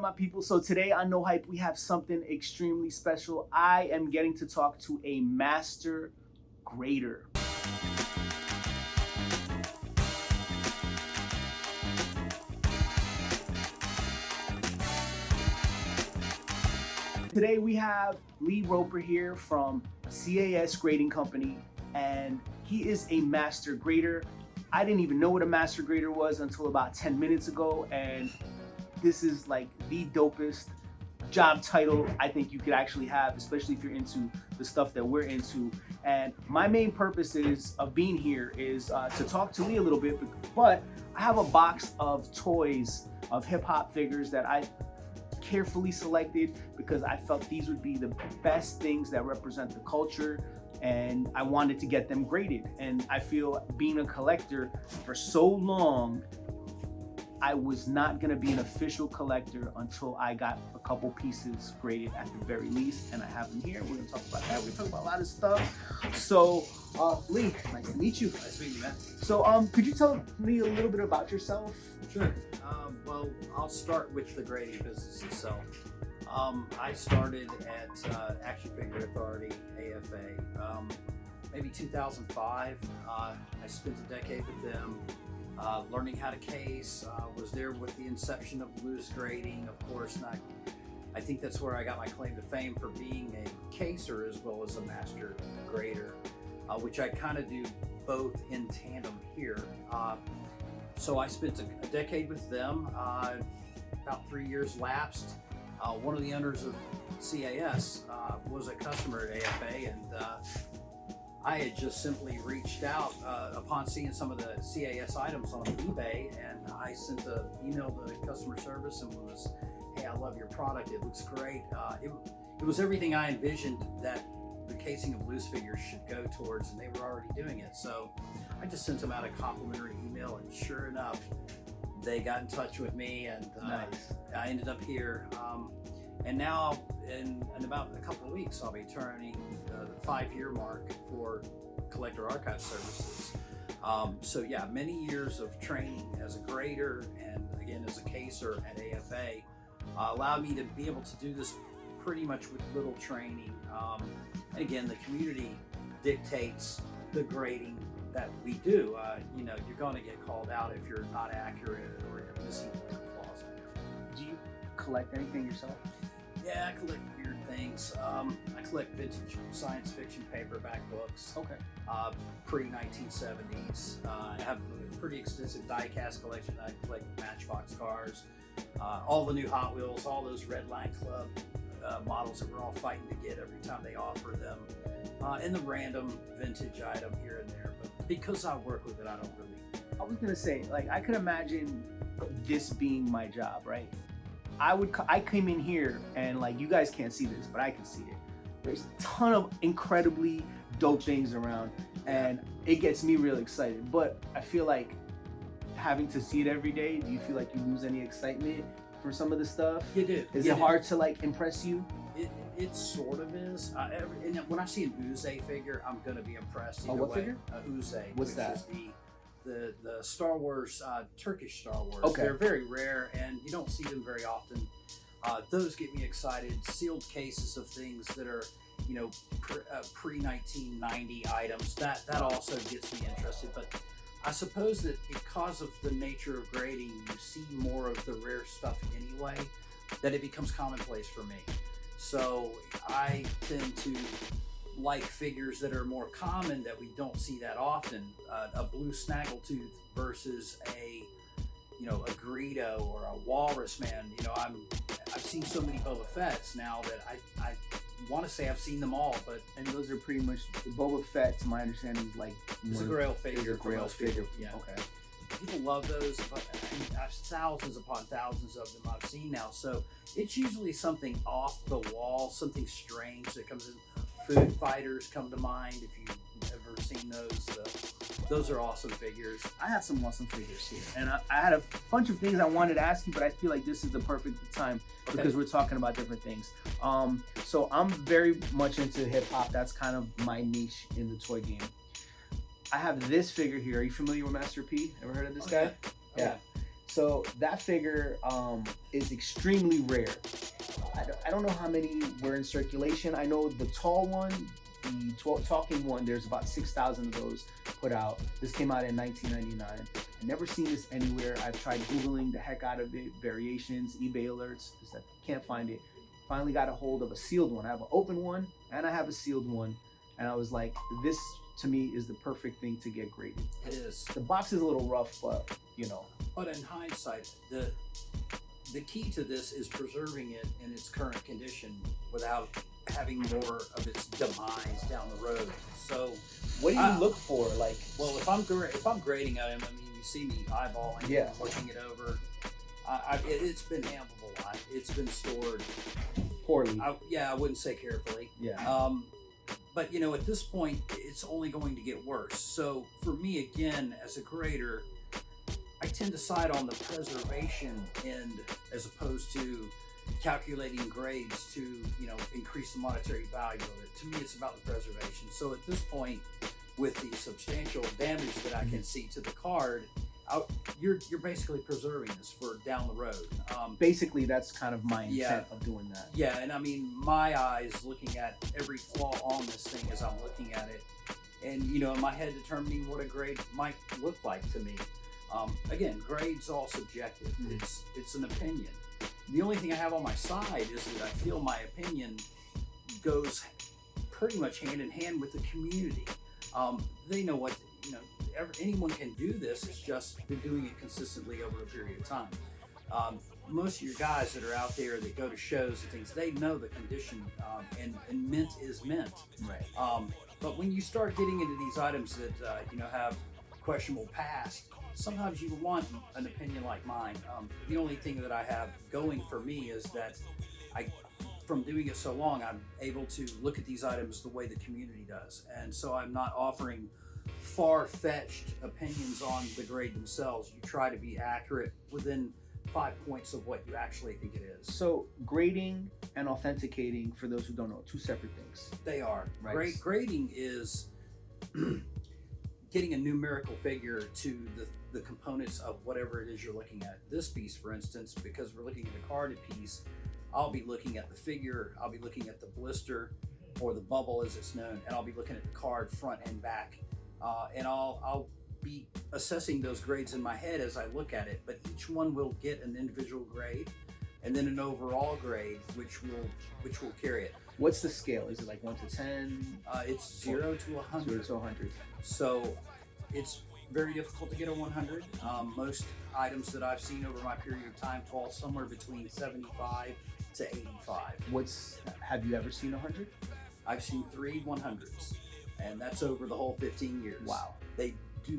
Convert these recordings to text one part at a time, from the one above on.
up, my people? So today on No Hype, we have something extremely special. I am getting to talk to a master grader. Today we have Leigh here from CAS Grading Company, and he is a master grader. I didn't even know what a master grader was until about 10 minutes ago, and this is like the dopest job title I think you could actually have, especially if you're into the stuff that we're into. And my main purpose of being here is to talk to Leigh a little bit, but I have a box of toys of hip hop figures that I carefully selected because I felt these would be the best things that represent the culture, and I wanted to get them graded. And I feel, being a collector for so long, I was not gonna be an official collector until I got a couple pieces graded at the very least, and I have them here. We're gonna talk about that. We're gonna talk about a lot of stuff. So, Leigh, nice to meet you. Nice to meet you, man. So, could you tell me a little bit about yourself? Sure. Well, I'll start with the grading business itself. I started at Action Figure Authority, AFA, maybe 2005. I spent a decade with them. Learning how to case, was there with the inception of loose grading, of course. And I think that's where I got my claim to fame for being a caser as well as a master grader, which I kind of do both in tandem here. So I spent a decade with them, about 3 years lapsed. One of the owners of CAS was a customer at AFA, and I had just simply reached out upon seeing some of the CAS items on eBay, and I sent an email to customer service and was, hey, I love your product, it looks great. It was everything I envisioned that the casing of loose figures should go towards, and they were already doing it. So I just sent them out a complimentary email, and sure enough, they got in touch with me, and Nice. I ended up here. And now, in about a couple of weeks, I'll be turning the 5-year mark for collector archive services. So yeah, many years of training as a grader and again as a caser at AFA allowed me to be able to do this pretty much with little training. And again, the community dictates the grading that we do. You know, you're going to get called out if you're not accurate or you're missing flaws. Do you collect anything yourself? Yeah, I collect weird things. I collect vintage science fiction paperback books. Okay. Pre-1970s. I have a pretty extensive die-cast collection. I collect Matchbox cars, all the new Hot Wheels, all those Red Line Club models that we're all fighting to get every time they offer them, and the random vintage item here and there. But because I work with it, I don't really. I was gonna say, like, I could imagine this being my job, right? I came in here, and like, you guys can't see this, but I can see it. There's a ton of incredibly dope things around, and it gets me really excited. But I feel like having to see it every day, do you feel like you lose any excitement for some of the stuff? You do. Is it hard to like impress you? It sort of is. And when I see an Uze figure, I'm going to be impressed. Oh, what figure? Uze. What's that? Is the Star Wars, Turkish Star Wars. Okay. They're very rare, and you don't see them very often. Those get me excited. Sealed cases of things that are, you know, pre-1990 items. That also gets me interested. But I suppose that because of the nature of grading, you see more of the rare stuff anyway, that it becomes commonplace for me. So I tend to like figures that are more common that we don't see that often. A blue snaggletooth versus a Greedo or a Walrus Man. You know, I've seen so many Boba Fett's now that I want to say I've seen them all, but And those are pretty much, the Boba Fett, to my understanding, is like it's a Grail figure. Grail figure. Yeah. Okay. People love those, but I've thousands upon thousands of them I've seen now. So it's usually something off the wall, something strange that comes in. Food Fighters come to mind if you've ever seen those. Those are awesome figures. I have some awesome figures here, and I had a bunch of things I wanted to ask you, but I feel like this is the perfect time because we're talking about different things. So I'm very much into hip hop. That's kind of my niche in the toy game. I have this figure here. Are you familiar with Master P? Ever heard of this guy? Yeah. So that figure is extremely rare. I don't know how many were in circulation. I know the tall one, the talking one, there's about 6,000 of those put out. This came out in 1999. I've never seen this anywhere. I've tried Googling the heck out of it, variations, eBay alerts, can't find it. Finally got a hold of a sealed one. I have an open one and I have a sealed one. And I was like, this to me is the perfect thing to get graded. It is. The box is a little rough, but you know. But in hindsight, the key to this is preserving it in its current condition without having more of its demise down the road. So, what do you look for? Like, well, if I'm grading at him, I mean, you see me eyeballing, looking it over. It's been handled a lot. It's been stored poorly. I wouldn't say carefully. Yeah. But you know, at this point, it's only going to get worse. So for me, again, as a grader, I tend to side on the preservation end as opposed to calculating grades to, you know, increase the monetary value of it. To me, it's about the preservation. So at this point, with the substantial damage that I can see to the card, you're basically preserving this for down the road. Basically, that's kind of my intent of doing that. Yeah, and I mean, my eyes looking at every flaw on this thing as I'm looking at it, and you know, in my head determining what a grade might look like to me. Again, grade's all subjective. It's an opinion. The only thing I have on my side is that I feel my opinion goes pretty much hand in hand with the community. They know what, you know, anyone can do this. It's just been doing it consistently over a period of time. Most of your guys that are out there that go to shows and things, they know the condition, and mint is mint. Right. But when you start getting into these items that you know, have questionable past, sometimes you want an opinion like mine. The only thing that I have going for me is that from doing it so long, I'm able to look at these items the way the community does, and so I'm not offering far-fetched opinions on the grade themselves. You try to be accurate within 5 points of what you actually think it is. So grading and authenticating, for those who don't know, two separate things. They are. Right. Grading is getting a numerical figure to the components of whatever it is you're looking at. This piece, for instance, because we're looking at a carded piece, I'll be looking at the figure, I'll be looking at the blister, or the bubble as it's known, and I'll be looking at the card front and back. And I'll be assessing those grades in my head as I look at it, but each one will get an individual grade and then an overall grade, which will carry it. What's the scale? Is it like 1 to 10? It's 0 to 100. 0 to 100. So it's very difficult to get a 100. Most items that I've seen over my period of time fall somewhere between 75 to 85. Have you ever seen 100? I've seen 3 100s, and that's over the whole 15 years. Wow.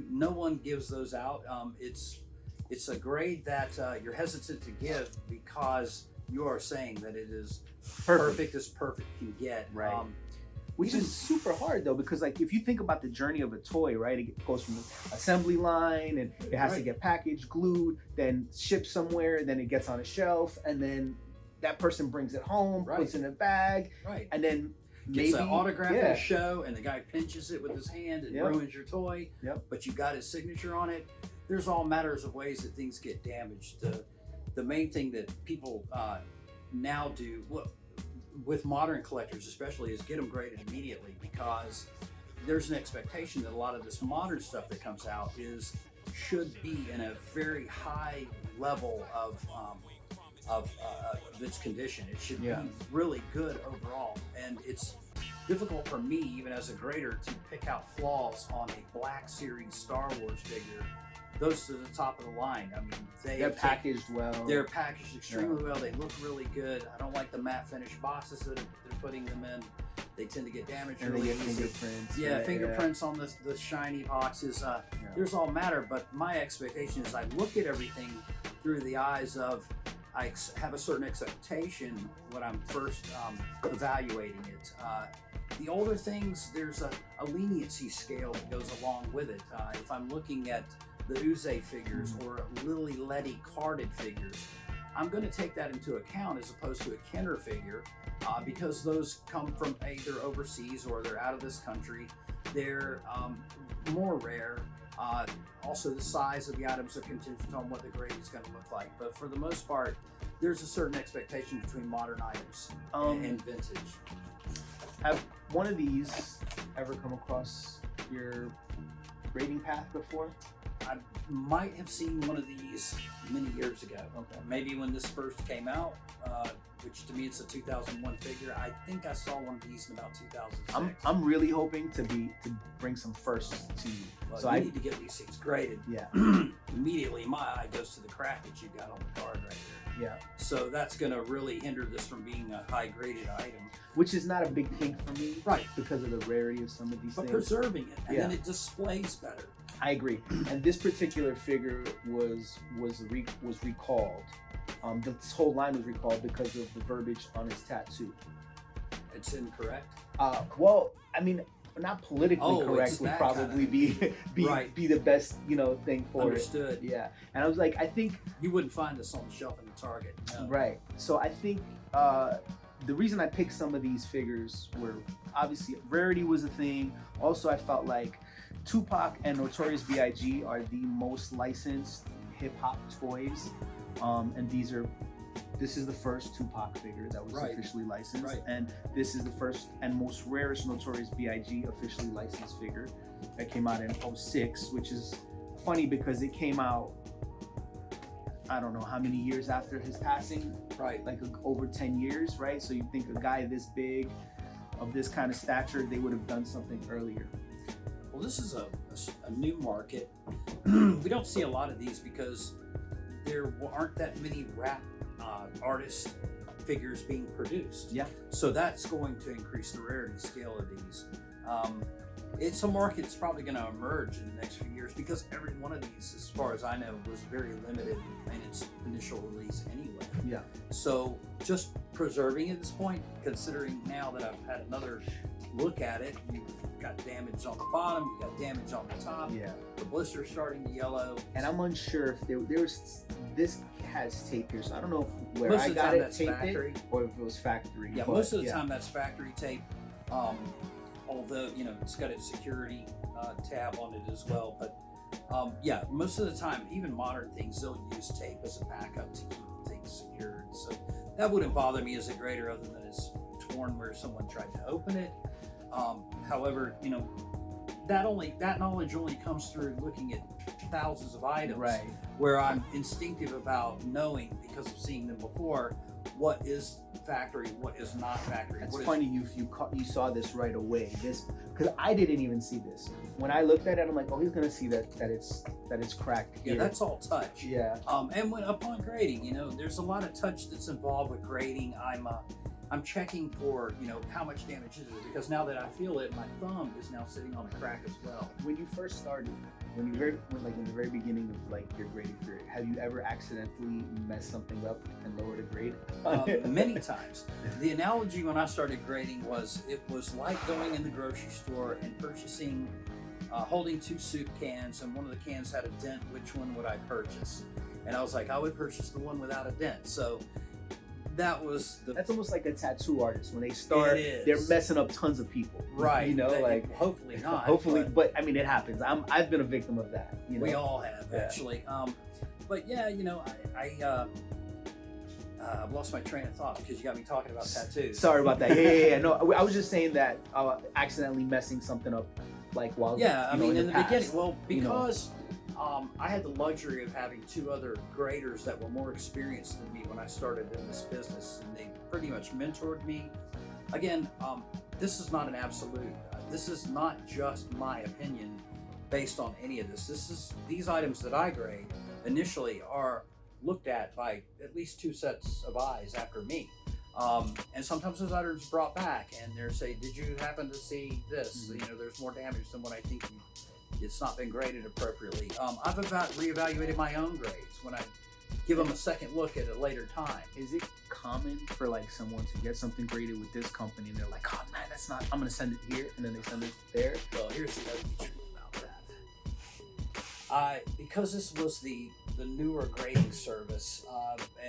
No one gives those out. It's a grade that you're hesitant to give because you are saying that it is perfect as perfect can get. Right. Which is super hard though, because like if you think about the journey of a toy, right? It goes from the assembly line and it has to get packaged, glued, then shipped somewhere, then it gets on a shelf, and then that person brings it home, puts it in a bag, and then gets an autograph at a show, and the guy pinches it with his hand and ruins your toy. But you got his signature on it. There's all matters of ways that things get damaged. The main thing that people now do, with modern collectors especially, is get them graded immediately, because there's an expectation that a lot of this modern stuff that comes out should be in a very high level of its condition. It should be really good overall, and it's difficult for me, even as a grader, to pick out flaws on a Black Series Star Wars figure. Those are the top of the line. I mean, they're packaged well. They're packaged extremely well. They look really good. I don't like the matte finish boxes that they're putting them in. They tend to get damaged and really they get easy. fingerprints. Fingerprints on the shiny boxes. There's all matter, but my expectation is I look at everything through the eyes of, I have a certain expectation when I'm first evaluating it. The older things, there's a leniency scale that goes along with it. If I'm looking at the Uze figures or Lily Letty carded figures, I'm going to take that into account as opposed to a Kenner figure, because those come from either overseas or they're out of this country. They're more rare. Also, the size of the items are contingent on what the grade is going to look like. But for the most part, there's a certain expectation between modern items and vintage. Have one of these ever come across your grading path before? I might have seen one of these many years ago. Okay. Maybe when this first came out, which to me it's a 2001 figure. I think I saw one of these in about 2006. I'm really hoping to bring some firsts to you. Well, so I I need to get these things graded. Yeah. Immediately my eye goes to the crack that you've got on the card right there. Yeah. So that's going to really hinder this from being a high graded item. Which is not a big thing for me, right? Because of the rarity of some of these but things. Preserving it, and then it displays better. I agree. And this particular figure was recalled. This whole line was recalled because of the verbiage on his tattoo. It's incorrect. Well, I mean, not politically correct would probably be the best, thing for Understood. it. Yeah. And I was like, I think you wouldn't find this on the shelf in the Target. No. Right. So I think the reason I picked some of these figures were obviously rarity was a thing. Also, I felt like Tupac and Notorious B.I.G. are the most licensed hip hop toys, and this is the first Tupac figure that was officially licensed, and this is the first and most rarest Notorious B.I.G. officially licensed figure that came out in 2006, which is funny because it came out, I don't know how many years after his passing, like over 10 years, right? So you think a guy this big, of this kind of stature, they would have done something earlier. Well, this is a new market. We don't see a lot of these because there aren't that many rap artist figures being produced. Yeah. So that's going to increase the rarity scale of these. It's a market that's probably going to emerge in the next few years because every one of these, as far as I know, was very limited in its initial release anyway. Yeah. So just preserving at this point, considering now that I've had another look at it, you've got damage on the bottom, you got damage on the top. Yeah. The blister's starting to yellow. And I'm unsure if there's this has tape here, so I don't know if where most I of the got time it that's taped factory. or if it was factory. Yeah, most of the time that's factory tape. Although it's got its security tab on it as well. But yeah, most of the time, even modern things, they'll use tape as a backup to keep things secured. So that wouldn't bother me as a grader, other than it's torn where someone tried to open it. However, that knowledge only comes through looking at thousands of items, right? Where I'm instinctive about knowing, because of seeing them before, what is factory, what is not factory. It's funny you saw this right away. This, because I didn't even see this. When I looked at it, I'm like, oh, he's gonna see that it's cracked. Yeah, here. that's all touch. Yeah. And when upon grading, there's a lot of touch that's involved with grading. I'm checking for, how much damage is it, because now that I feel it, my thumb is now sitting on a crack as well. When you first started, in the very beginning of your grading career, have you ever accidentally messed something up and lowered a grade? Many times. The analogy when I started grading was, it was like going in the grocery store and purchasing, holding 2 soup cans, and one of the cans had a dent. Which one would I purchase? And I was like, I would purchase the one without a dent. So that's almost like a tattoo artist. When they start, they're messing up tons of people, right? Hopefully not. Hopefully, but I mean, it happens. I've been a victim of that. We all have, actually. But yeah, I've lost my train of thought because you got me talking about tattoos. Sorry about that. Yeah. No, I was just saying that accidentally messing something up, while in the beginning. Well, because. I had the luxury of having 2 other graders that were more experienced than me when I started in this business, and they pretty much mentored me. Again, this is not an absolute. This is not just my opinion based on any of this. These items that I grade initially are looked at by at least 2 sets of eyes after me. And sometimes those items are brought back and they're saying, did you happen to see this? Mm-hmm. There's more damage than what I think it's not been graded appropriately. I've reevaluated my own grades when I give them a second look at a later time. Is it common for someone to get something graded with this company and they're like, oh man, that's not, I'm gonna send it here, and then they send it there? Well, here's the ugly truth about that. Because this was the newer grading service,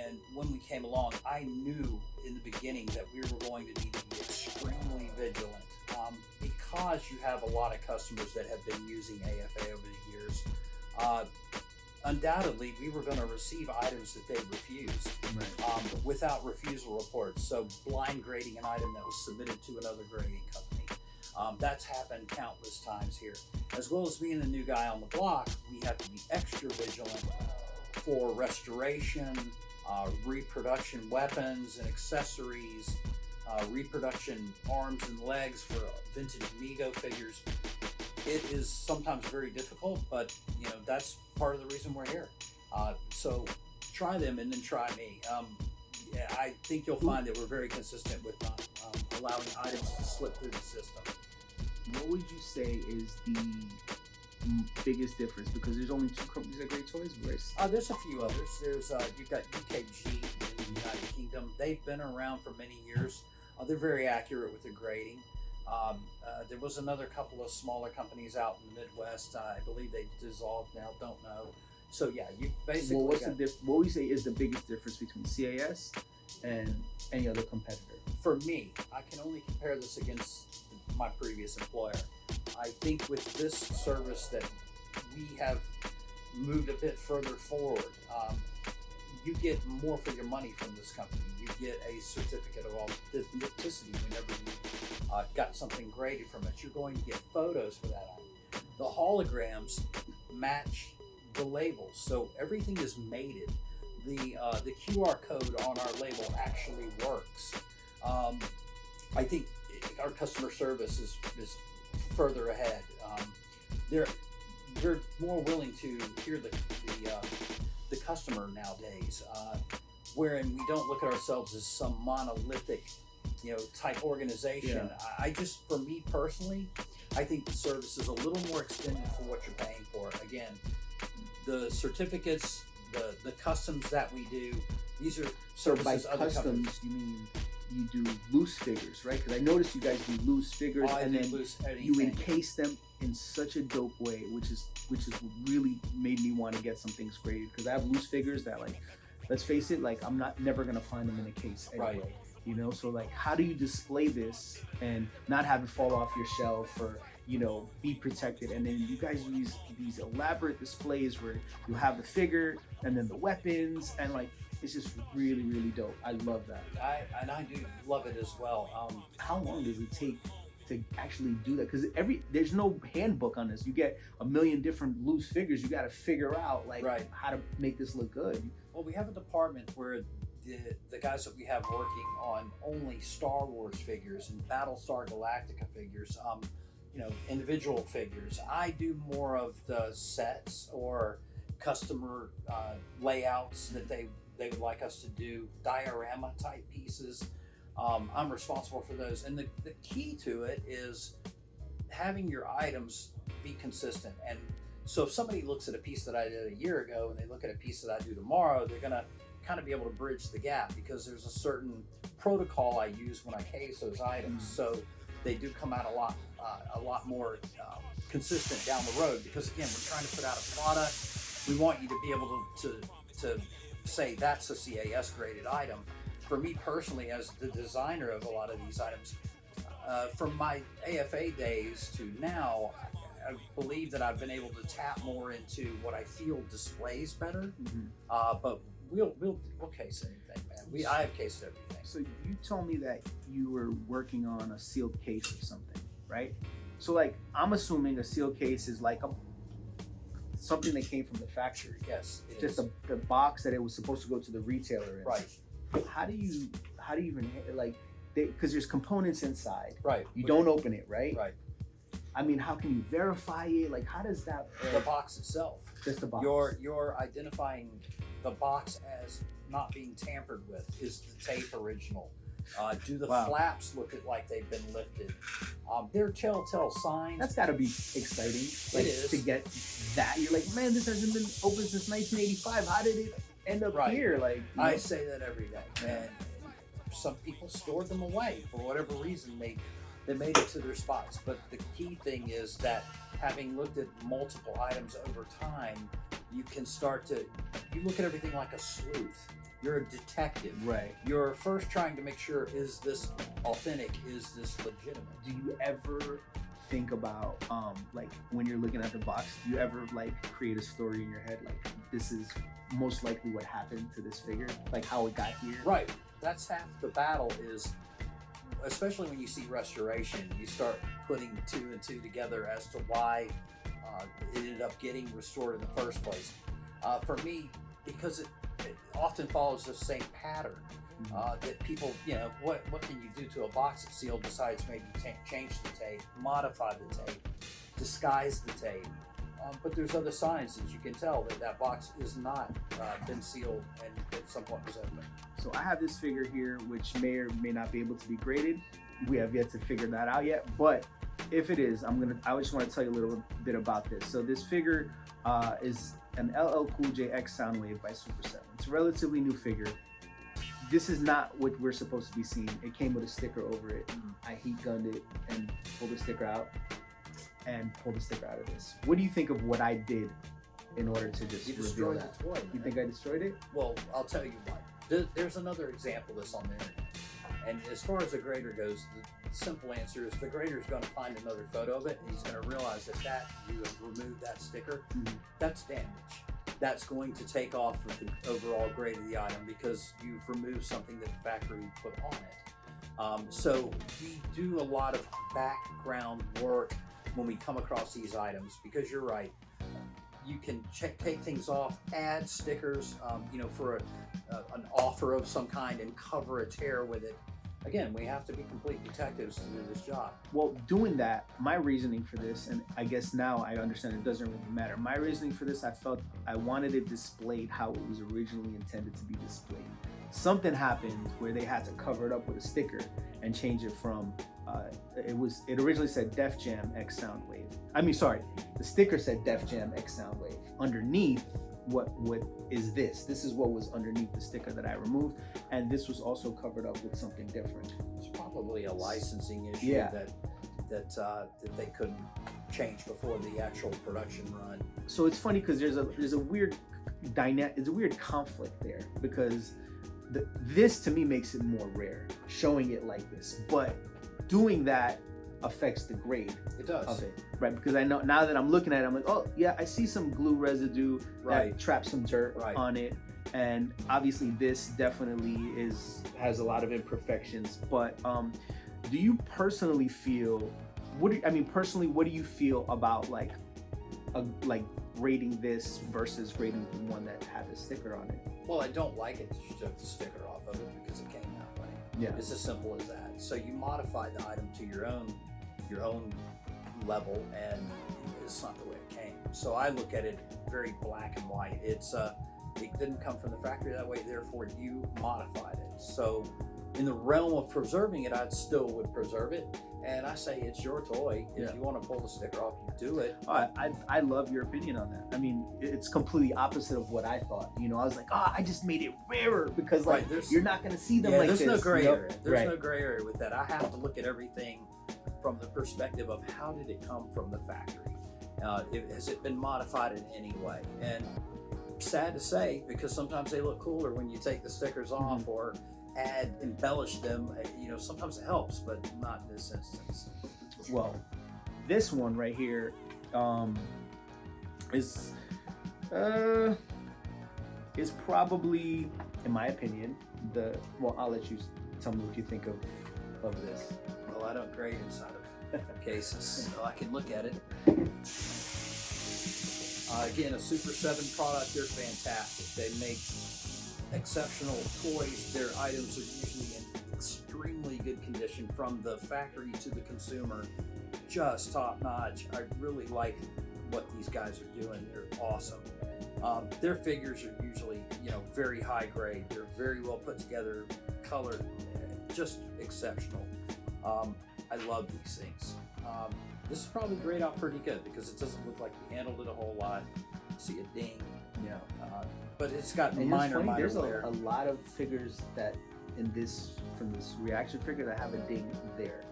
and when we came along, I knew in the beginning that we were going to need to be extremely vigilant, because you have a lot of customers that have been using AFA over the years, undoubtedly we were going to receive items that they refused without refusal reports. So blind grading an item that was submitted to another grading company. That's happened countless times here. As well as being the new guy on the block, we have to be extra vigilant for restoration, reproduction weapons and accessories, reproduction arms and legs for vintage Mego figures. It is sometimes very difficult, but that's part of the reason we're here. So try them and then try me. I think you'll find that we're very consistent with not allowing items to slip through the system. What would you say is the biggest difference? Because there's only two companies that grade toys, right? There's a few others. There's you've got UKG in the United Kingdom. They've been around for many years. They're very accurate with their grading. There was another couple of smaller companies out in the Midwest. I believe they dissolved now. Don't know. So yeah, you basically. Well, what would you say is the biggest difference between CAS and any other competitor? For me, I can only compare this against my previous employer. I think with this service that we have moved a bit further forward, you get more for your money from this company. You get a certificate of authenticity whenever you got something graded from it. You're going to get photos for that item. The holograms match the labels, so everything is mated. The QR code on our label actually works. I think our customer service is further ahead. They're more willing to hear the customer nowadays, wherein we don't look at ourselves as some monolithic, type organization. Yeah. For me personally, I think the service is a little more extended for what you're paying for. Again, the certificates, the customs that we do, these are services. So by customs, you mean you do loose figures, right? Because I noticed you guys do loose figures, and then you encase them in such a dope way, which is really made me want to get some things graded. Because I have loose figures that, like, let's face it, like I'm never gonna find them in a case anyway. Right. So like, how do you display this and not have it fall off your shelf, or be protected? And then you guys use these elaborate displays where you have the figure and then the weapons, and like, it's just really, really dope. I love that. I do love it as well. How long does it take to actually do that? Because there's no handbook on this. You get a million different loose figures. You got to figure out how to make this look good. Well, we have a department where the guys that we have working on only Star Wars figures and Battlestar Galactica figures, individual figures. I do more of the sets or customer layouts that they would like us to do, diorama type pieces. I'm responsible for those. And the key to it is having your items be consistent. And so if somebody looks at a piece that I did a year ago and they look at a piece that I do tomorrow, they're gonna kind of be able to bridge the gap, because there's a certain protocol I use when I case those items. So they do come out a lot more consistent down the road, because again, we're trying to put out a product. We want you to be able to say that's a CAS graded item. For me personally, as the designer of a lot of these items, from my AFA days to now, I believe that I've been able to tap more into what I feel displays better. But we'll case anything, man. I have cased everything. So you told me that you were working on a sealed case of something, right? So like, I'm assuming a sealed case is like something that came from the factory. Yes, just the box that it was supposed to go to the retailer in. Right. How do you even, like, because there's components inside. Right. You don't open it, right? Right. I mean, how can you verify it? Like, how does that? The box itself. Just the box. You're identifying the box as not being tampered with. Is the tape original? Do the flaps look like they've been lifted? They're telltale signs. That's got to be exciting. Like, it is. To get that. You're like, man, this hasn't been open since 1985. How did it end up here? Like, I say that every day. And some people stored them away for whatever reason. They made it to their spots. But the key thing is that, having looked at multiple items over time, you can start to, you look at everything like a sleuth. You're a detective. Right. You're first trying to make sure, is this authentic? Is this legitimate? Do you ever think about like when you're looking at the box? Do you ever like create a story in your head like this is most likely what happened to this figure, like how it got here? Right. That's half the battle is, especially when you see restoration, you start putting two and two together as to why it ended up getting restored in the first place. For me, because it often follows the same pattern. That people, what can you do to a box that's sealed besides maybe change the tape, modify the tape, disguise the tape. But there's other signs that you can tell that box is not been sealed and at some point was open. So I have this figure here, which may or may not be able to be graded. We have yet to figure that out yet, but if it is, I just want to tell you a little bit about this. So this figure is an LL Cool J X Soundwave by Super 7. It's a relatively new figure. This is not what we're supposed to be seeing. It came with a sticker over it. I heat gunned it and pulled the sticker out of this. What do you think of what I did in order to just reveal that? The toy, you think I destroyed it? Well, I'll tell you what. There's another example that's on the internet. And as far as the grader goes, the simple answer is the grader's going to find another photo of it, and he's going to realize that you have removed that sticker. That's damage. That's going to take off with the overall grade of the item because you've removed something that the factory put on it. So we do a lot of background work when we come across these items, because you're right, you can take things off, add stickers, for an offer of some kind, and cover a tear with it. Again, we have to be complete detectives to do this job. Well, doing that, my reasoning for this, and I guess now I understand it doesn't really matter. My reasoning for this, I felt I wanted it displayed how it was originally intended to be displayed. Something happened where they had to cover it up with a sticker and change it from, it originally said Def Jam X Soundwave. The sticker said Def Jam X Soundwave. Underneath, what is this? This is what was underneath the sticker that I removed, and this was also covered up with something different. It's probably a licensing issue that they couldn't change before the actual production run. So it's funny because there's a weird dynamic, it's a weird conflict there, because this to me makes it more rare, showing it like this, but doing that affects the grade of it, right? Because I know now that I'm looking at it, I'm like, oh yeah, I see some glue residue that traps some dirt on it, and obviously this definitely has a lot of imperfections. But do you personally feel? What do you feel about like grading this versus grading the one that had the sticker on it? Well, I don't like it that you took the sticker off of it because it came that way. Yeah, it's as simple as that. So you modify the item to your own level, and it's not the way it came. So I look at it very black and white. It didn't come from the factory that way, therefore you modified it. So in the realm of preserving it, I still would preserve it, and I say it's your toy. If you want to pull the sticker off, you do it. I love your opinion on that. I mean, it's completely opposite of what I thought. I was like, I just made it rarer because you're not going to see them like this. There's no gray area. There's no gray area with that. I have to look at everything from the perspective of how did it come from the factory? Has it been modified in any way? And sad to say, because sometimes they look cooler when you take the stickers off or embellish them. Sometimes it helps, but not in this instance. Well, this one right here is probably, in my opinion, I'll let you tell me what you think of this. Well, I don't grade inside of cases, so I can look at it. Again, a Super 7 product, they're fantastic. They make exceptional toys. Their items are usually in extremely good condition from the factory to the consumer. Just top notch. I really like what these guys are doing. They're awesome. Their figures are usually, very high grade. They're very well put together, colored, just exceptional. I love these things. This is probably grayed out pretty good because it doesn't look like you handled it a whole lot. You see a ding. Yeah. But it's got minor there's wear. a lot of figures that from this reaction figure that have a ding there.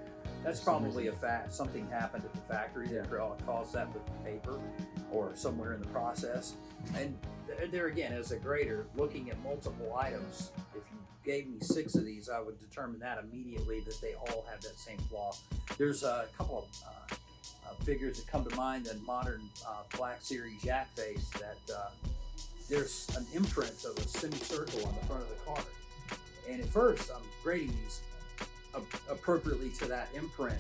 That's probably something happened at the factory that caused that with the paper or somewhere in the process. And there again, as a grader, looking at multiple items, if you gave me 6 of these, I would determine that immediately that they all have that same flaw. There's a couple of figures that come to mind, the modern Black Series Yak face, that there's an imprint of a semicircle on the front of the card. And at first, I'm grading these appropriately to that imprint,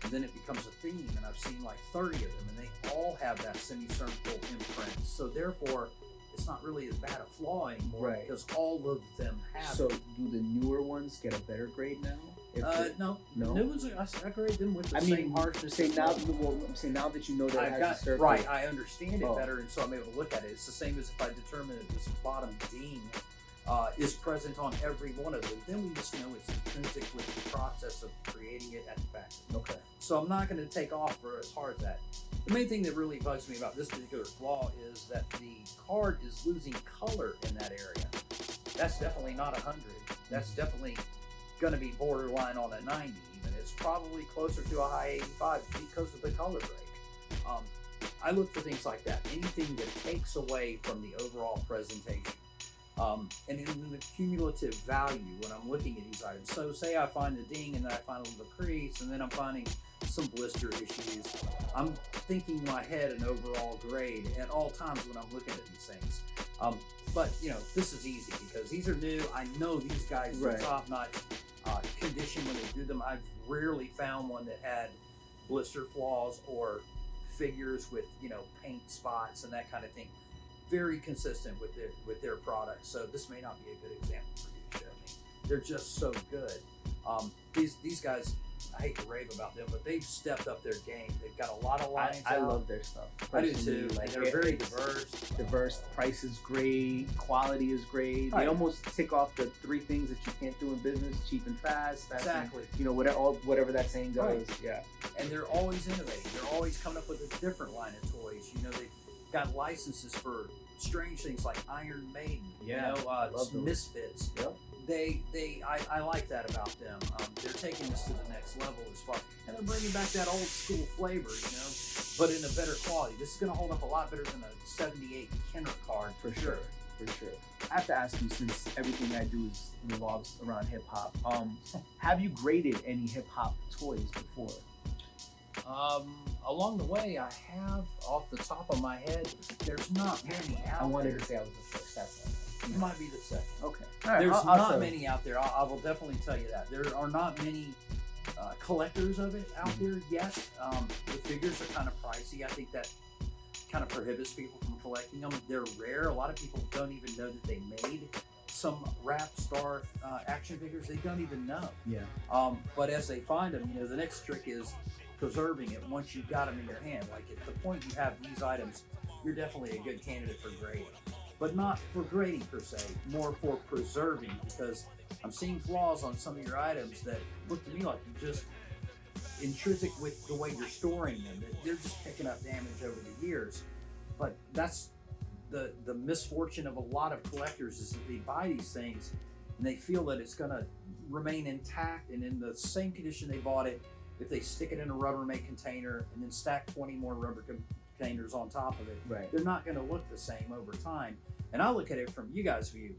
and then it becomes a theme, and I've seen like 30 of them, and they all have that semicircle imprint. So therefore, it's not really as bad a flaw anymore, Right. because all of them have So it. do the newer ones get a better grade now? No. No? New ones, I grade them with the same harshness. say as now. well. Well, I'm saying now that you know that it I've has got, a circle. right, I understand it Oh. better, and so I'm able to look at it. It's the same as if I determine that this bottom ding is present on every one of them. Then we just know it's intrinsic with the process of creating it at the factory. Okay. So I'm not going to take off for as hard as that. The main thing that really bugs me about this particular flaw is that the card is losing color in that area. That's definitely not 100. That's definitely going to be borderline on a 90 even. It's probably closer to a high 85 because of the color break. I look for things like that. Anything that takes away from the overall presentation. And in the cumulative value when I'm looking at these items. So say I find the ding, and then I find a little crease, and then I'm finding some blister issues. I'm thinking in my head an overall grade at all times when I'm looking at these things. But this is easy because these are new. I know these guys are Right. top-notch condition when they do them. I've rarely found one that had blister flaws or figures with paint spots and that kind of thing. Very consistent with their products. So this may not be a good example for you to show me. They're just so good. These guys, I hate to rave about them, but they've stepped up their game. They've got a lot of lines. I out. love their stuff. I do Personally, too. like, They're very diverse. Diverse. Price is great. Quality is great. Right. They almost tick off the 3 things that you can't do in business: cheap and fast. Exactly. And, whatever that saying goes. Right. Yeah. And they're always innovating. They're always coming up with a different line of toys. They've got licenses for strange things like Iron Maiden. Yeah, love those. Misfits. Yep. I like that about them. They're taking this to the next level as far, and they're bringing back that old school flavor, but in a better quality. This is going to hold up a lot better than a 78 Kenner card For sure. I have to ask you, since everything I do revolves around hip hop. Have you graded any hip hop toys before? Along the way, I have, off the top of my head, there's not many out there. I wanted to say I was the first. That's all. You might be the second. Okay. All right. There's I'll not settle. many out there. I will definitely tell you that. There are not many collectors of it out there yet. The figures are kind of pricey. I think that kind of prohibits people from collecting them. They're rare. A lot of people don't even know that they made some rap star action figures. They don't even know. Yeah. But as they find them, the next trick is preserving it once you've got them in your hand. Like at the point you have these items, you're definitely a good candidate for grading. But not for grading per se, more for preserving, because I'm seeing flaws on some of your items that look to me like you just intrinsic with the way you're storing them. They're just picking up damage over the years. But that's the misfortune of a lot of collectors, is that they buy these things and they feel that it's going to remain intact and in the same condition they bought it if they stick it in a Rubbermaid container and then stack 20 more rubber containers on top of it. Right. They're not going to look the same over time. And I look at it from you guys' view.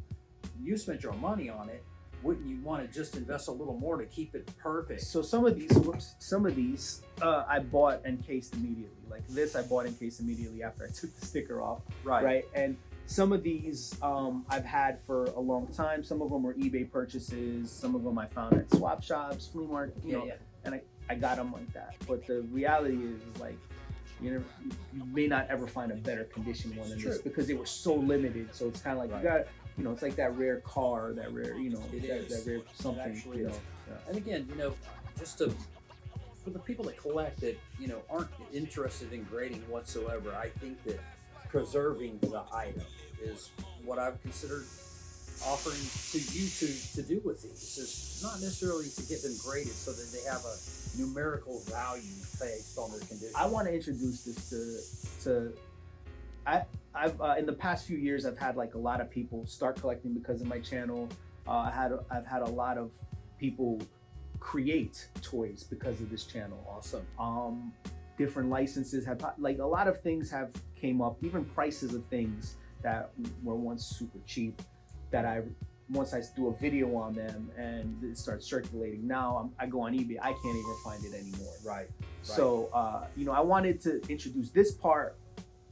You spent your money on it. Wouldn't you want to just invest a little more to keep it perfect? So some of these I bought and cased immediately. Like this, I bought and cased immediately after I took the sticker off. Right. And some of these I've had for a long time. Some of them were eBay purchases. Some of them I found at swap shops, flea market, and I got them like that. But the reality is like, you may not ever find a better condition one than this, because they were so limited. So it's kind of like you got, it's like that rare car, that rare, that rare something. Yeah. And again, just for the people that collect that, aren't interested in grading whatsoever, I think that preserving the item is what I've considered offering to you to do with these. Is not necessarily to get them graded so that they have a numerical value based on their condition. I want to introduce this to I've in the past few years, I've had like a lot of people start collecting because of my channel. I've had a lot of people create toys because of this channel. Awesome. Different licenses have, like, a lot of things have came up, even prices of things that were once super cheap, that I once I do a video on them and it starts circulating, now I go on eBay, I can't even find it anymore. Right. So, you know, I wanted to introduce this part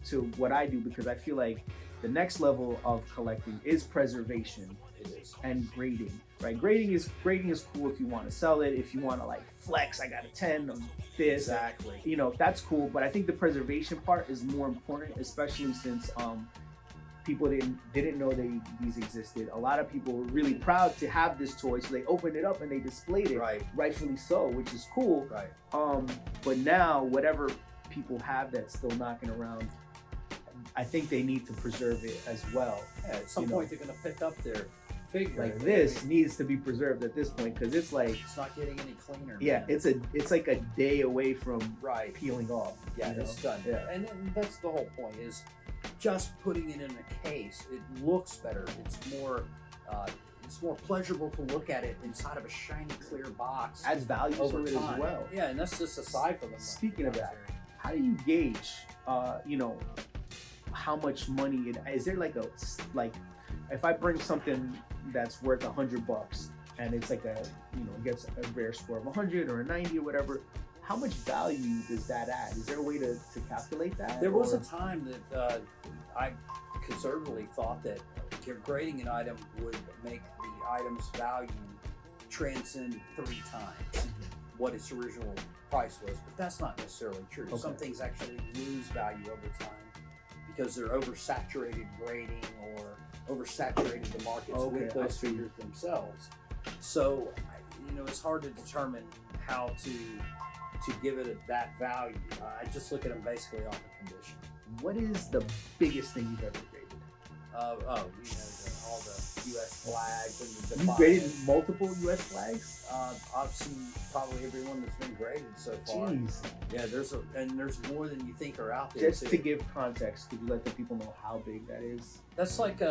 to what I do because I feel like the next level of collecting is preservation. It is. And grading, right? Grading is cool if you want to sell it, if you want to like flex, I got a 10 on this. Exactly. You know, that's cool, but I think the preservation part is more important, especially since people didn't know these existed. A lot of people were really proud to have this toy, so they opened it up and they displayed it, Right. rightfully so, which is cool. Right. But now whatever people have that's still knocking around, I think they need to preserve it as well. Yeah, at some point they're going to pick up their figure. Like this needs to be preserved at this point because it's like it's not getting any cleaner. yeah, man. it's like a day away from right. peeling off. Yeah, you know? it's done. Yeah. And that's the whole point is just putting it in a case. It looks better. It's more pleasurable to look at it inside of a shiny, clear box. Adds value to over it time. as well. Yeah, and that's just aside from the money. Speaking of that, how do you gauge, you know, how much money is there? Like if I bring something that's worth $100 and it's like it gets a rare score of 100 or a 90 or whatever, how much value does that add? Is there a way to calculate that? There was a time that I conservatively thought that grading an item would make the item's value transcend 3 times what its original price was, but that's not necessarily true. Okay. Some things actually lose value over time because they're oversaturated grading or oversaturated the markets with those figures themselves. So, it's hard to determine how to give it that value. I just look at them basically off of condition. What is the biggest thing you've ever graded? All the U.S. flags and the You graded multiple U.S. flags? I've seen probably every one that's been graded so far. Jeez. Yeah, there's more than you think are out there. Just to give context, could you let the people know how big that is? That's like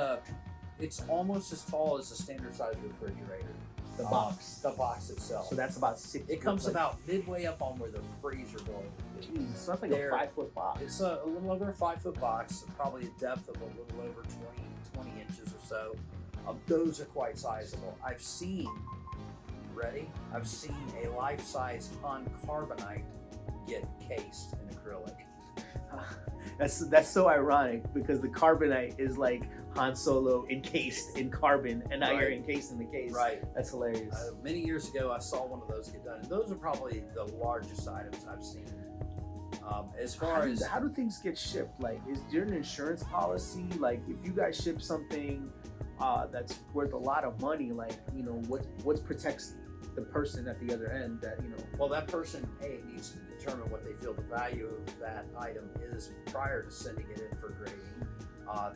it's almost as tall as a standard size refrigerator. The box. The box itself. So that's about 6 It comes about midway up on where the freezer door is. Jeez, so that's like a 5-foot box. It's a little over a 5-foot box, probably a depth of a little over 20 inches or so. Those are quite sizable. I've seen a life-size Han carbonite get cased in acrylic. That's so ironic because the carbonite is like Han Solo encased in carbon, and now you're encased in the case. Right. That's hilarious. Many years ago, I saw one of those get done. And those are probably the largest items I've seen. As far as how do things get shipped? Like, is there an insurance policy? Like, if you guys ship something that's worth a lot of money, like, what protects the person at the other end that Well, that person needs to determine what they feel the value of that item is prior to sending it in for grading.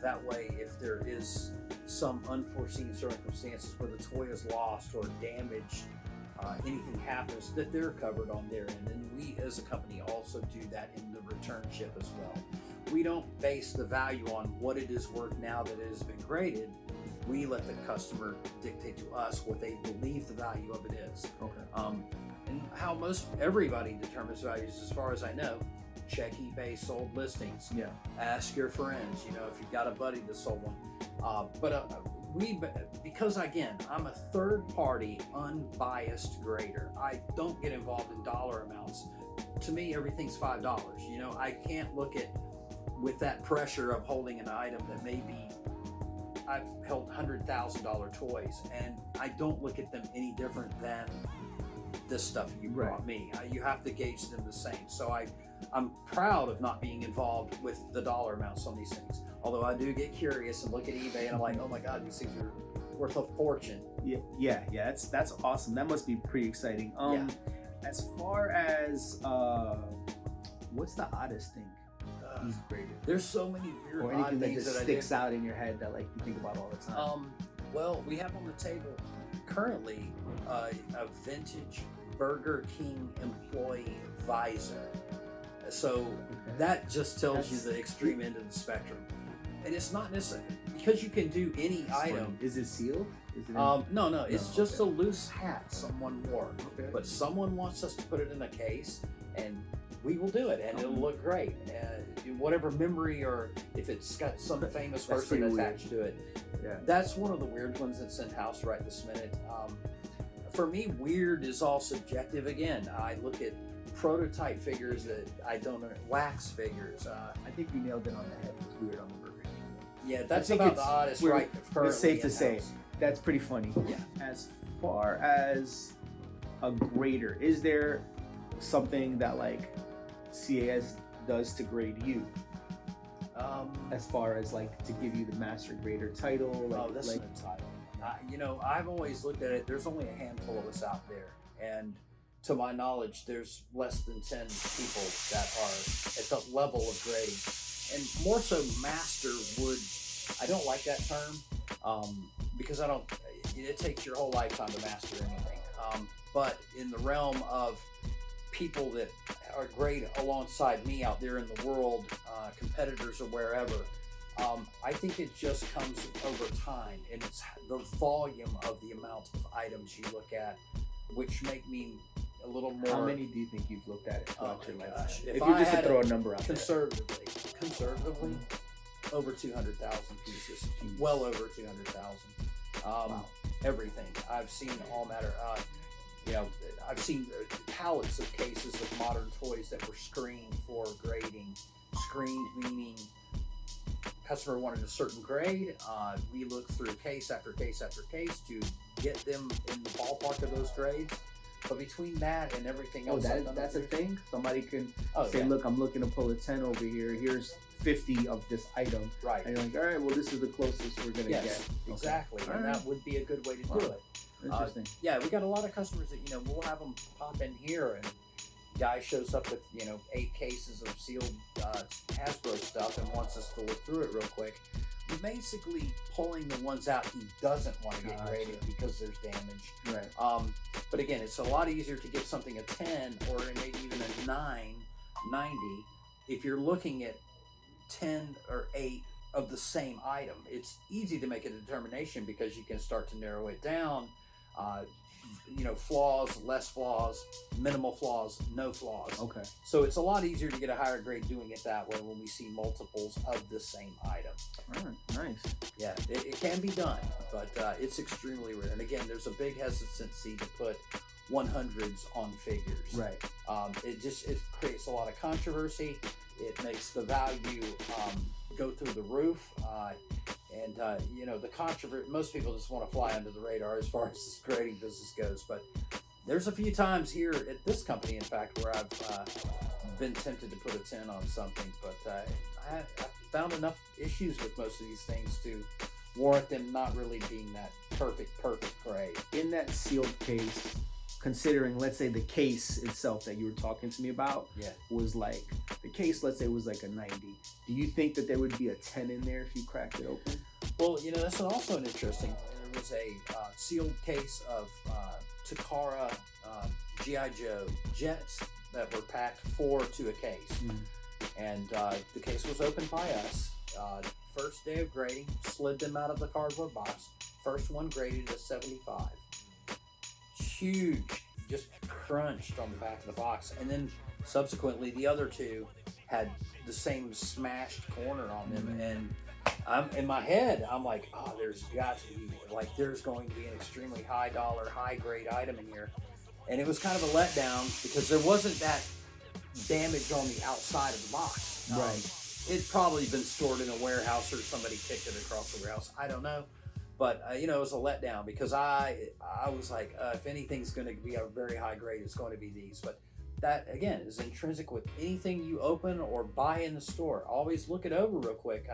That way, if there is some unforeseen circumstances where the toy is lost or damaged, anything happens, that they're covered on their end. And we as a company also do that in the return ship as well. We don't base the value on what it is worth now that it has been graded. We let the customer dictate to us what they believe the value of it is. Okay. And how most everybody determines values, as far as I know, check eBay sold listings. Yeah. Ask your friends. If you've got a buddy that sold one. Because again, I'm a third-party, unbiased grader. I don't get involved in dollar amounts. To me, everything's $5. I can't look at with that pressure of holding an item that may be. I've held $100,000 toys, and I don't look at them any different than this stuff you brought me. You have to gauge them the same. So I'm proud of not being involved with the dollar amounts on these things. Although I do get curious and look at eBay and I'm like, oh my God, these things are worth a fortune. Yeah. That's awesome. That must be pretty exciting. As far as what's the oddest thing he's graded? There's so many weird or anything that just sticks out in your head that like you think about all the time. Well, we have on the table currently a vintage Burger King employee visor. So that just tells you the extreme end of the spectrum. And it's not necessarily because you can do any item. Is it sealed? Is it no, it's just a loose hat someone wore. Okay. But someone wants us to put it in a case, and we will do it, and it'll look great. Whatever memory, or if it's got some famous person attached to it. Yeah. That's one of the weird ones that's in house right this minute. For me, weird is all subjective. Again, I look at prototype figures that I don't know, wax figures. I think you nailed it on the head. It's weird on the burger. Yeah, that's about the oddest right currently. It's safe to say. That's pretty funny. Yeah. As far as a grader, is there something that like CAS does to grade you? As far as like to give you the master grader title? Like, that's an title. You know, I've always looked at it, there's only a handful of us out there. And to my knowledge, there's less than 10 people that are at the level of grading. And more so master would, I don't like that term because it takes your whole lifetime to master anything. But in the realm of people that are great alongside me out there in the world, competitors or wherever, I think it just comes over time, and it's the volume of the amount of items you look at, which make me a little more. How many do you think you've looked at it throughout your life? If you just throw a number out conservatively, over 200,000 pieces, well over 200,000. Wow. Everything I've seen, all matter. You know, I've seen pallets of cases of modern toys that were screened for grading. Screened meaning customer wanted a certain grade. We looked through case after case after case to get them in the ballpark of those grades. But between that and everything else, that's a thing. Somebody can say, "Look, I'm looking to pull a 10 over here. Here's 50 of this item." Right. And you're like, "All right, well, this is the closest we're gonna get." Exactly. Okay. And that would be a good way to do it. Interesting. Yeah, we got a lot of customers that, you know, we'll have them pop in here, and guy shows up with, you know, 8 cases of sealed Hasbro stuff and wants us to look through it real quick. We're basically pulling the ones out he doesn't want to get graded because there's damage. Right. But again, it's a lot easier to get something a 10 or maybe even a 990 if you're looking at 10 or 8 of the same item. It's easy to make a determination because you can start to narrow it down. You know, flaws, less flaws, minimal flaws, no flaws. Okay. So it's a lot easier to get a higher grade doing it that way when we see multiples of the same item. All right, nice. Yeah, it can be done, but it's extremely rare. And again, there's a big hesitancy to put 100s on figures. Right. It creates a lot of controversy. It makes the value go through the roof. And you know, the controversy, most people just want to fly under the radar as far as this grading business goes. But there's a few times here at this company, in fact, where I've been tempted to put a 10 on something. But I found enough issues with most of these things to warrant them not really being that perfect grade. In that sealed case, considering, let's say, the case itself that you were talking to me about was like, the case, let's say, was like a 90. Do you think that there would be a 10 in there if you cracked it open? Well, you know, that's also an interesting, there was a sealed case of Takara G.I. Joe jets that were packed 4 to a case. Mm-hmm. And the case was opened by us. First day of grading, slid them out of the cardboard box. First one graded a 75. Huge, just crunched on the back of the box. And then subsequently, the other 2 had the same smashed corner on them. And I'm in my head, I'm like, oh, there's got to be, like, there's going to be an extremely high dollar, high grade item in here. And it was kind of a letdown because there wasn't that damage on the outside of the box. Right. It'd probably been stored in a warehouse or somebody kicked it across the warehouse. I don't know. But, you know, it was a letdown because I was like, if anything's going to be a very high grade, it's going to be these. But that, again, is intrinsic with anything you open or buy in the store. Always look it over real quick.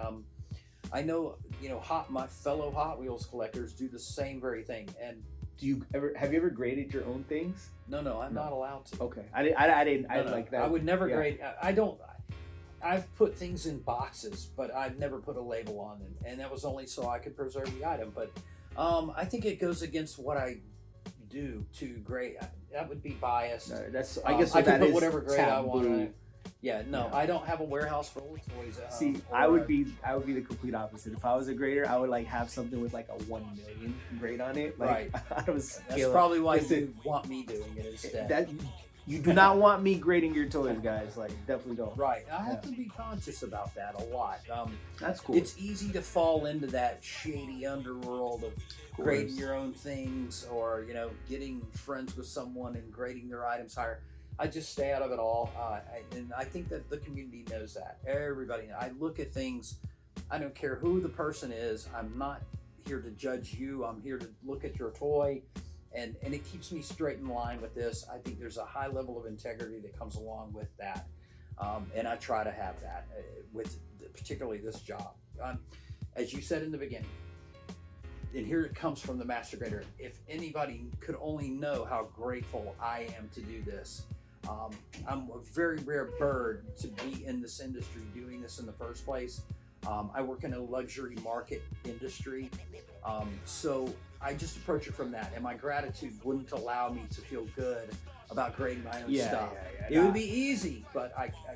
I know, you know, my fellow Hot Wheels collectors do the same very thing. And have you ever graded your own things? No, I'm not allowed to. Okay. I didn't. No. Like that. I would never grade. I've put things in boxes, but I've never put a label on them, and that was only so I could preserve the item. But I think it goes against what I do to grade. That would be biased. No, I guess I could put is whatever grade taboo. I want. I don't have a warehouse full of toys. See, I would be the complete opposite. If I was a grader, I would like have something with like a 1 million grade on it. Like, right. I was That's probably why you want me doing it instead. You do not want me grading your toys, guys. Like, definitely don't. Right. I have to be conscious about that a lot. That's cool. It's easy to fall into that shady underworld of grading your own things, or getting friends with someone and grading their items higher. I just stay out of it all, and I think that the community knows that. Everybody, I look at things. I don't care who the person is. I'm not here to judge you. I'm here to look at your toy, and it keeps me straight in line with this. I think there's a high level of integrity that comes along with that, and I try to have that with particularly this job. As you said in the beginning, and here it comes from the master grader. If anybody could only know how grateful I am to do this. I'm a very rare bird to be in this industry doing this in the first place. I work in a luxury market industry, so I just approach it from that, and my gratitude wouldn't allow me to feel good about grading my own stuff. It would be easy, but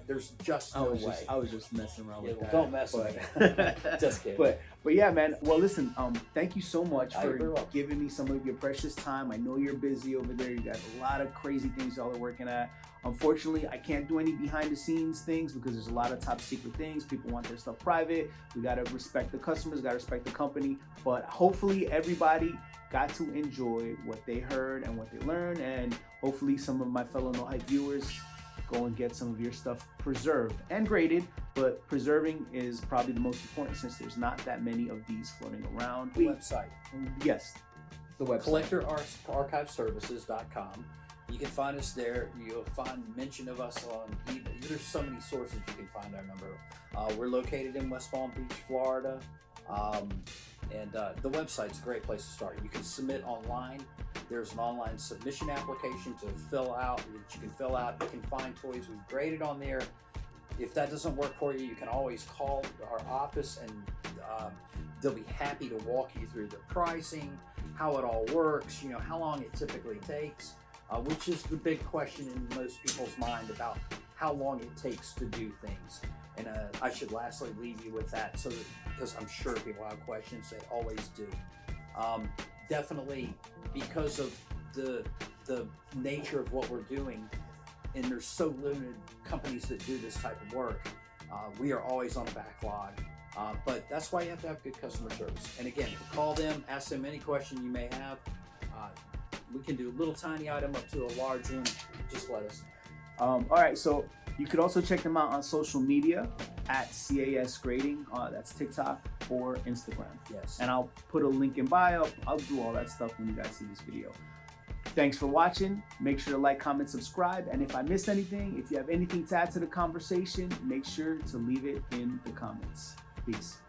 there's just no way. I was just messing around with that. Don't mess with me. Just kidding. But yeah, man. Well, listen. Thank you so much for you're welcome. giving me some of your precious time. I know you're busy over there. You got a lot of crazy things y'all are working at. Unfortunately, I can't do any behind the scenes things because there's a lot of top secret things. People want their stuff private. We got to respect the customers, got to respect the company. But hopefully everybody got to enjoy what they heard and what they learned. And hopefully some of my fellow No Hype viewers go and get some of your stuff preserved and graded. But preserving is probably the most important since there's not that many of these floating around. The website. Yes, the website. CollectorArchiveServices.com. You can find us there. You'll find mention of us on eBay. There's so many sources you can find our number. We're located in West Palm Beach, Florida. And the website's a great place to start. You can submit online. There's an online submission application to fill out that you can fill out. You can find toys we've graded on there. If that doesn't work for you, you can always call our office, and they'll be happy to walk you through the pricing, how it all works, how long it typically takes. Which is the big question in most people's mind about how long it takes to do things. And I should lastly leave you with that, because I'm sure people have questions. They always do. Definitely, because of the nature of what we're doing, and there's so limited companies that do this type of work, we are always on a backlog. But that's why you have to have good customer service. And again, call them, ask them any question you may have. We can do a little tiny item up to a large one. Just let us know. All right, so you could also check them out on social media at CAS Grading. That's TikTok or Instagram. Yes. And I'll put a link in bio. I'll do all that stuff when you guys see this video. Thanks for watching. Make sure to like, comment, subscribe. And if I missed anything, if you have anything to add to the conversation, make sure to leave it in the comments. Peace.